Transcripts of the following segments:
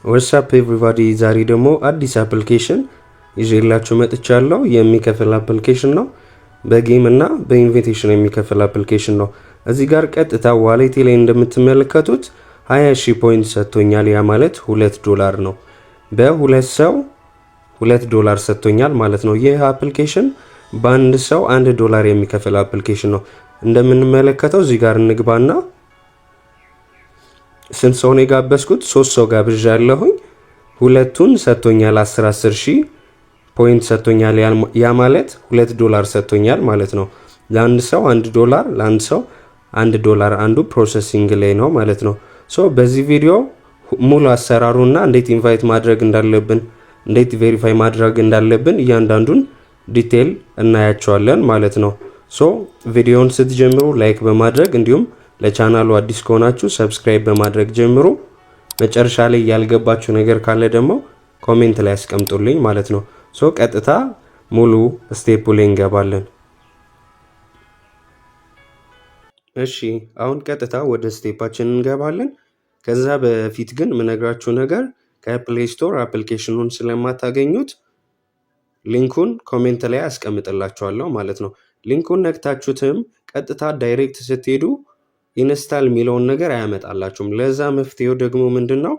What's up everybody? ዛሬ ደግሞ አዲስ አፕሊኬሽን ይዤላችሁ መጥቻለሁ። የሚከፍል አፕሊኬሽን ነው። በጌም እና በኢንቪቴሽን የሚከፍል አፕሊኬሽን ነው። እዚህ ጋር ቀጥታ ዋሌቴ ላይ እንደምትመለከቱት 20,000 ፖይንት ሰጥቶኛል። ያ ማለት $2 ነው። በሁለት ሰው $2 ሰጥቶኛል ማለት ነው። ይህ አፕሊኬሽን በአንድ ሰው $1 የሚከፍል አፕሊኬሽን ነው። እንደምንመለከተው እዚህ ጋር እንግባና ስንት ሰው ነው የጋበዝኩት? 3 ሰው ጋብዣለሁኝ። ሁለቱን ሰጥቶኛል 10,000 ፖይንት ሰጥቶኛል። ያ ማለት $2 ሰጥቶኛል ማለት ነው። ለአንድ ሰው $1 ለአንድ ሰው $1 አንዱ ፕሮሰሲንግ ላይ ነው ማለት ነው። በዚህ ቪዲዮ ሙሉ አሰራሩና እንዴት ኢንቫይት ማድረግ እንዳለብን እንዴት ቬሪፋይ ማድረግ እንዳለብን እያንዳንዱን ዲቴል እናያቸዋለን ማለት ነው። ቪዲዮውን ስትጀምሩ ላይክ በማድረግ እንዲሁም ለቻናሉ አዲስ ከሆናችሁ ሰብስክራይብ በማድረግ ጀምሩ። መጨረሻ ላይ ያልገባችሁ ነገር ካለ ደግሞ ኮሜንት ላይ አስቀምጡልኝ ማለት ነው። ቀጥታ ሙሉ ስቴፕ ላይ እንገባለን። እሺ አሁን ቀጥታ ወደ ስቴፓችን እንገባለን። ከዛ በፊት ግን ምነግራችሁ ነገር ከፕሌይ ስቶር አፕሊኬሽኑን ስለማታገኙት ሊንኩን ኮሜንት ላይ አስቀምጥላችኋለሁ ማለት ነው። ሊንኩን ነክታችሁትም ቀጥታ ዳይሬክት ስትሄዱ ኢንስታል የሚለውን ነገር አያመጣላችሁም። ለዛ መፍትሄው ደግሞ ምንድነው?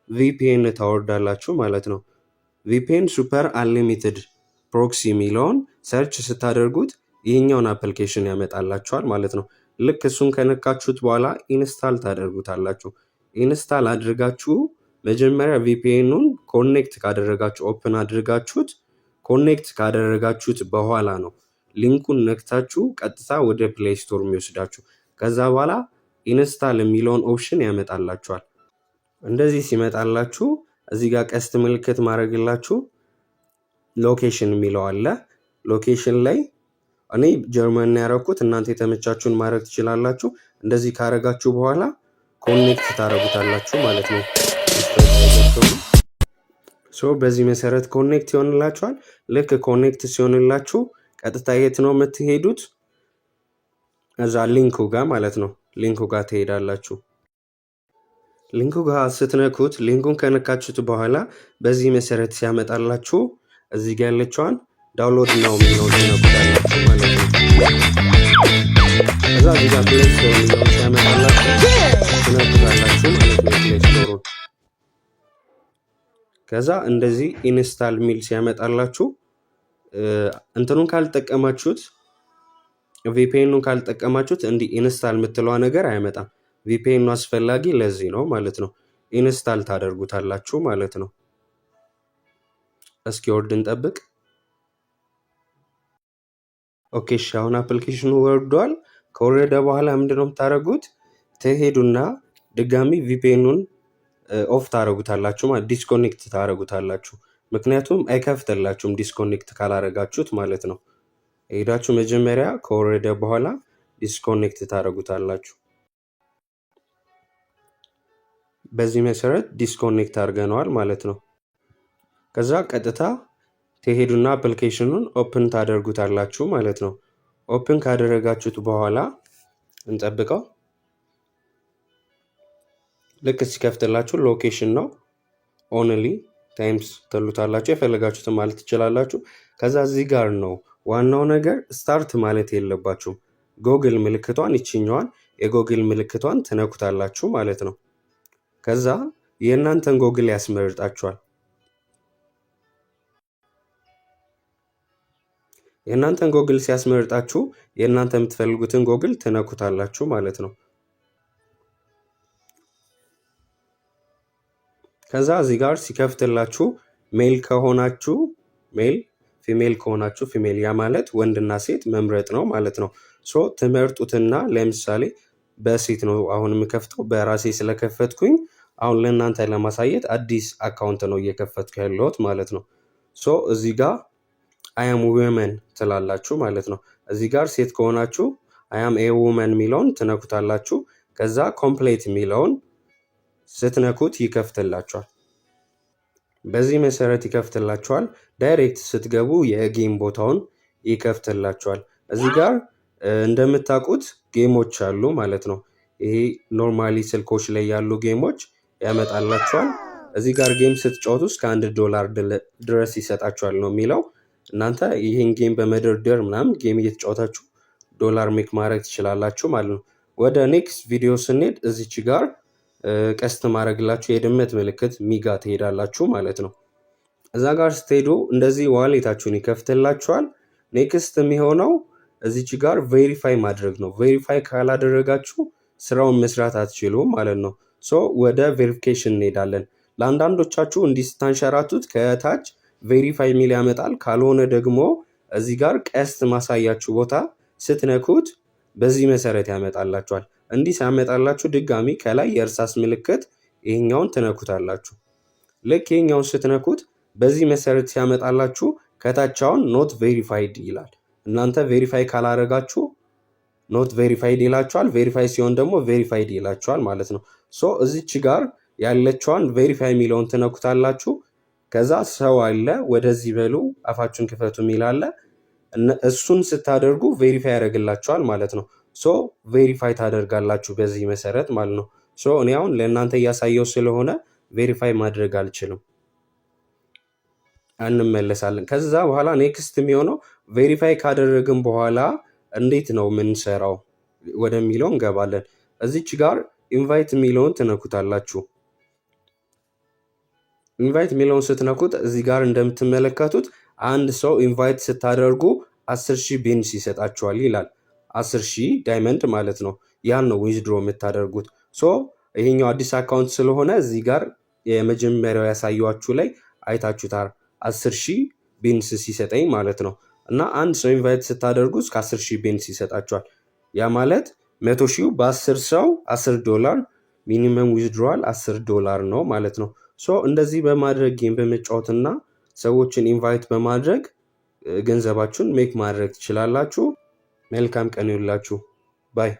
ቪፒኤን ታወርዳላችሁ ማለት ነው። ቪፒኤን ሱፐር አንሊሚትድ ፕሮክሲ የሚለውን ሰርች ስታደርጉት ይህኛውን አፕሊኬሽን ያመጣላችኋል ማለት ነው። ልክ እሱን ከነካችሁት በኋላ ኢንስታል ታደርጉታላችሁ። ኢንስታል አድርጋችሁ መጀመሪያ ቪፒኤኑን ኮኔክት ካደረጋችሁ ኦፕን አድርጋችሁት ኮኔክት ካደረጋችሁት በኋላ ነው ሊንኩን ነክታችሁ ቀጥታ ወደ ፕሌይ ስቶር የሚወስዳችሁ። ከዛ በኋላ ኢንስታል የሚለውን ኦፕሽን ያመጣላችኋል። እንደዚህ ሲመጣላችሁ እዚህ ጋር ቀስት ምልክት ማድረግላችሁ ሎኬሽን የሚለው አለ። ሎኬሽን ላይ እኔ ጀርመን ያደረኩት እናንተ የተመቻችሁን ማድረግ ትችላላችሁ። እንደዚህ ካረጋችሁ በኋላ ኮኔክት ታደርጉታላችሁ ማለት ነው። በዚህ መሰረት ኮኔክት ይሆንላችኋል። ልክ ኮኔክት ሲሆንላችሁ ቀጥታ የት ነው የምትሄዱት? እዛ ሊንኩ ጋር ማለት ነው። ሊንኩ ጋር ትሄዳላችሁ። ሊንኩ ጋር ስትነኩት ሊንኩን ከነካችሁት በኋላ በዚህ መሰረት ሲያመጣላችሁ እዚህ ጋር ያለችዋን ዳውንሎድ ነው የሚለውን ትነኩታላችሁ ማለት ነው። ከዛ እዚህ ጋር ፕሌይ ስቶር የሚለውን ሲያመጣላችሁ ትነኩታላችሁ ማለት ነው። ፕሌይ ስቶሩን ከዛ እንደዚህ ኢንስታል ሚል ሲያመጣላችሁ እንትኑን ካልተጠቀማችሁት ቪፒኤኑን ካልተጠቀማችሁት እንዲህ ኢንስታል የምትለዋ ነገር አይመጣም። ቪፒኤኑ አስፈላጊ ለዚህ ነው ማለት ነው። ኢንስታል ታደርጉታላችሁ ማለት ነው። እስኪ ወርድ እንጠብቅ። ኦኬ አሁን አፕሊኬሽኑ ወርዷል። ከወረደ በኋላ ምንድነው የምታደርጉት? ትሄዱና ድጋሚ ቪፒኤኑን ኦፍ ታደርጉታላችሁ ማለት ዲስኮኔክት ታደርጉታላችሁ። ምክንያቱም አይከፍትላችሁም ዲስኮኔክት ካላረጋችሁት ማለት ነው። ሄዳችሁ መጀመሪያ ከወረደ በኋላ ዲስኮኔክት ታደርጉታላችሁ። በዚህ መሰረት ዲስኮኔክት አድርገነዋል ማለት ነው። ከዛ ቀጥታ ትሄዱና አፕሊኬሽኑን ኦፕን ታደርጉታላችሁ ማለት ነው። ኦፕን ካደረጋችሁት በኋላ እንጠብቀው። ልክ ሲከፍትላችሁ ሎኬሽን ነው ኦንሊ ታይምስ ትሉታላችሁ። የፈለጋችሁትን ማለት ትችላላችሁ። ከዛ እዚህ ጋር ነው ዋናው ነገር ስታርት ማለት የለባችሁም። ጎግል ምልክቷን ይችኛዋን የጎግል ምልክቷን ትነኩታላችሁ ማለት ነው። ከዛ የእናንተን ጎግል ያስመርጣችኋል። የእናንተን ጎግል ሲያስመርጣችሁ የእናንተ የምትፈልጉትን ጎግል ትነኩታላችሁ ማለት ነው። ከዛ እዚህ ጋር ሲከፍትላችሁ ሜል ከሆናችሁ ሜል፣ ፊሜል ከሆናችሁ ፊሜል፣ ያ ማለት ወንድና ሴት መምረጥ ነው ማለት ነው። ትመርጡትና ለምሳሌ በሴት ነው አሁን የምከፍተው በራሴ ስለከፈትኩኝ አሁን ለእናንተ ለማሳየት አዲስ አካውንት ነው እየከፈትኩ ያለሁት ማለት ነው። እዚህ ጋር አያም ውመን ትላላችሁ ማለት ነው። እዚህ ጋር ሴት ከሆናችሁ አያም ኤ ውመን የሚለውን ትነኩታላችሁ። ከዛ ኮምፕሌት የሚለውን ስትነኩት ይከፍትላችኋል። በዚህ መሰረት ይከፍትላችኋል። ዳይሬክት ስትገቡ የጌም ቦታውን ይከፍትላችኋል። እዚህ ጋር እንደምታውቁት ጌሞች አሉ ማለት ነው። ይሄ ኖርማሊ ስልኮች ላይ ያሉ ጌሞች ያመጣላችኋል። እዚህ ጋር ጌም ስትጫወቱ እስከ $1 ድረስ ይሰጣችኋል ነው የሚለው። እናንተ ይህን ጌም በመደርደር ምናምን ጌም እየተጫወታችሁ ዶላር ሜክ ማድረግ ትችላላችሁ ማለት ነው። ወደ ኔክስት ቪዲዮ ስንሄድ እዚች ጋር ቀስት ማድረግላችሁ የድመት ምልክት ሚጋ ትሄዳላችሁ ማለት ነው። እዛ ጋር ስትሄዱ እንደዚህ ዋሌታችሁን ይከፍትላችኋል። ኔክስት የሚሆነው እዚች ጋር ቬሪፋይ ማድረግ ነው። ቬሪፋይ ካላደረጋችሁ ስራውን መስራት አትችሉም ማለት ነው። ሶ ወደ ቬሪፊኬሽን እንሄዳለን። ለአንዳንዶቻችሁ እንዲህ ስታንሸራቱት ከታች ቬሪፋይ የሚል ያመጣል። ካልሆነ ደግሞ እዚህ ጋር ቀስት ማሳያችሁ ቦታ ስትነኩት በዚህ መሰረት ያመጣላችኋል። እንዲህ ሲያመጣላችሁ ድጋሚ ከላይ የእርሳስ ምልክት ይሄኛውን ትነኩታላችሁ። ልክ ይሄኛውን ስትነኩት በዚህ መሰረት ሲያመጣላችሁ ከታቻውን ኖት ቬሪፋይድ ይላል። እናንተ ቬሪፋይ ካላረጋችሁ ኖት ቬሪፋይድ ይላችኋል። ቬሪፋይ ሲሆን ደግሞ ቬሪፋይድ ይላችኋል ማለት ነው። ሶ እዚች ጋር ያለችዋን ቬሪፋይ የሚለውን ትነኩታላችሁ። ከዛ ሰው አለ ወደዚህ በሉ አፋችሁን ክፈቱ የሚል አለ። እሱን ስታደርጉ ቬሪፋይ ያደርግላችኋል ማለት ነው። ሶ ቬሪፋይ ታደርጋላችሁ በዚህ መሰረት ማለት ነው። ሶ እኔ አሁን ለእናንተ እያሳየው ስለሆነ ቬሪፋይ ማድረግ አልችልም። እንመለሳለን። ከዛ በኋላ ኔክስት የሚሆነው ቬሪፋይ ካደረግን በኋላ እንዴት ነው ምንሰራው ወደሚለው እንገባለን። እዚች ጋር ኢንቫይት የሚለውን ትነኩታላችሁ። ኢንቫይት የሚለውን ስትነኩት እዚህ ጋር እንደምትመለከቱት አንድ ሰው ኢንቫይት ስታደርጉ 10,000 ቢንስ ይሰጣችኋል ይላል። 10,000 ዳይመንድ ማለት ነው። ያን ነው ዊዝድሮ የምታደርጉት። ሶ ይሄኛው አዲስ አካውንት ስለሆነ እዚህ ጋር የመጀመሪያው ያሳያችሁ ላይ አይታችሁታል 10,000 ቢንስ ሲሰጠኝ ማለት ነው። እና አንድ ሰው ኢንቫይት ስታደርጉ እስከ 10,000 ቢንስ ይሰጣችኋል። ያ ማለት 100,000 በ10 ሰው $10 ሚኒመም ዊዝድሮዋል $10 ነው ማለት ነው። ሶ እንደዚህ በማድረግ ጌም በመጫወትና ሰዎችን ኢንቫይት በማድረግ ገንዘባችሁን ሜክ ማድረግ ትችላላችሁ። መልካም ቀን ይሁንላችሁ። ባይ